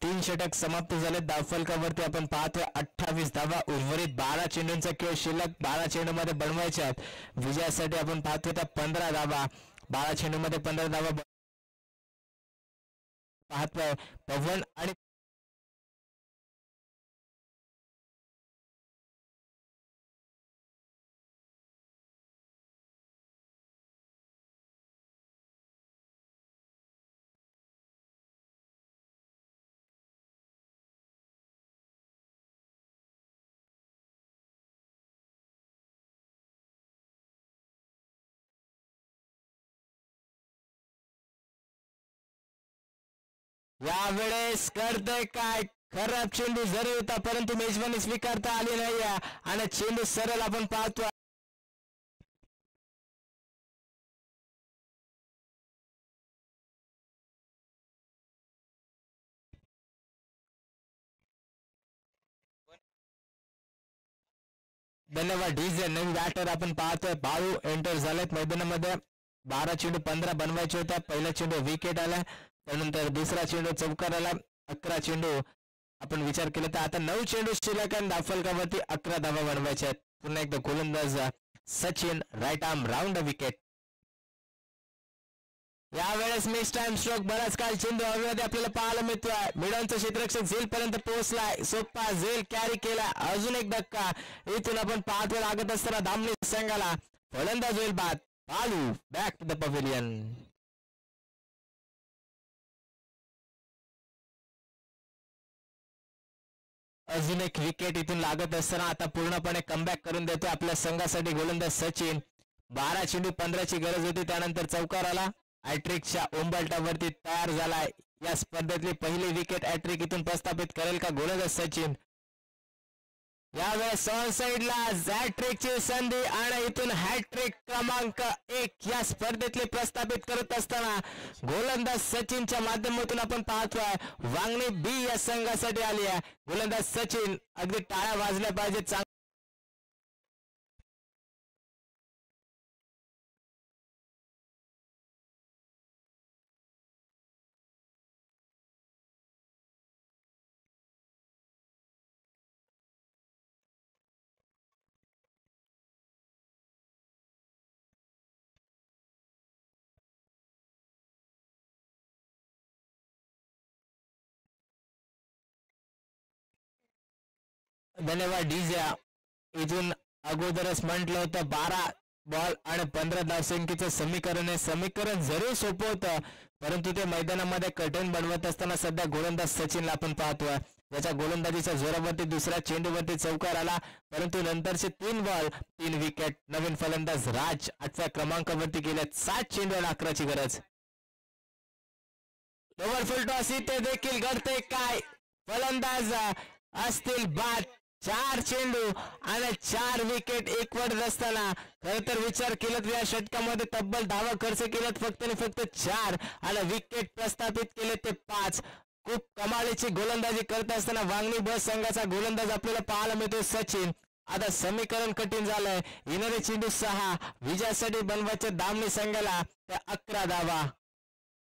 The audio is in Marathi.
3 षटक समाप्त झाले. धावफलकावरती आपण पाहतोय 28 धावा. उर्वरित 12 चेंडूंचा खेळ शिल्लक 12 चेंडूमध्ये बनवायचे आहेत. विजयासाठी आपण पाहतोय त्या 15 धावा. 12 चेंडूमध्ये 15 धावा पाहतोय. पवन आणि यावेळेस करतोय काय, खराब चेंडू जरी होता परंतु मेजबानी स्वीकारता आली नाही आणि चेंडू सरळ आपण पाहतो. धन्यवाद डीजे. नवीन बॅटर आपण पाहतोय बाळू एंटर झालेत मैदानामध्ये. 12 चेंडू 15 बनवायचे होत्या. पहिला चेंडू विकेट आला, त्यानंतर दुसरा चेंडू चौकार आला. 11 चेंडू आपण विचार केला तर आता 9 चेंडू शिल्लक आणि धावफलकावरती 11 धावा बनवायच्या आहेत. पुन्हा एकदा गोलंदाज Sachin right arm round wicket. यावेळेस मिस टाइम स्ट्रोक. बराच काळ चेंडू हवेमध्ये आपल्याला पाहायला मिळतोय. मिडॉनचा क्षेत्ररक्षक झेल पर्यंत पोहोचलाय. सोप्पा झेल कॅरी केला. अजून एक धक्का. इथून आपण पाहतोय लागत असताना धामणी संघाला फलंदाज होईल बाद. Balu back to the pavilion. अजून एक विकेट इथून लागत असताना आता पूर्णपणे कमबॅक करून देतो आपल्या संघासाठी गोलंदाज सचिन. 12 चेंडू 15ची गरज होती, त्यानंतर चौकार आला. हॅट्रिकच्या उंबरठ्यावरती तयार झालाय. या स्पर्धेतली पहिली विकेट हॅट्रिक इथून प्रस्थापित करेल का गोलंदाज सचिन. यावेळेस ऑन साइडला हॅट्रिकची संधी आणि इथून हॅट्रिक क्रमांक 1 या स्पर्धेतले प्रस्थापित करत असताना गोलंदाज सचिनच्या माध्यमातून आपण पाहतोय वांगणी बी या संघासाठी आली आहे. गोलंदाज सचिन अगदी टाळ्या वाजल्या पाहिजेत. धन्यवाद डीजे. इथून अगोदरच म्हटलं होतं 12 बॉल आणि 15 धावसंख्येचं समीकरण आहे. समीकरण जरूर सोपं होतं परंतु ते मैदानामध्ये कठीण बनवत असताना सध्या गोलंदाज सचिनला आपण पाहतोय. त्याच्या गोलंदाजीच्या जोरावरती दुसऱ्या चेंडूवरती चौकार आला परंतु नंतरचे 3 बॉल 3 विकेट. नवीन फलंदाज राज 8व्या क्रमांकावरती गेलेत. 7 चेंडू आणि 11ची गरज. ओव्हरफुल टॉस इथे देखील घडते काय, फलंदाज असतील बाद. 4 चेंडू आणि 4 विकेट एकवटत असताना खर तर विचार केलात या षटकामध्ये तब्बल धावा खर्च केल्यात फक्त आणि फक्त 4 आणि विकेट प्रस्थापित केले ते 5. खूप कमालीची गोलंदाजी करत असताना वांगणी ब संघाचा गोलंदाज आपल्याला पाहायला मिळतो सचिन. आता समीकरण कठीण झालंय. येणारे चेंडू 6 विजयासाठी बनवायचे दामणी संघाला त्या 11 धावा.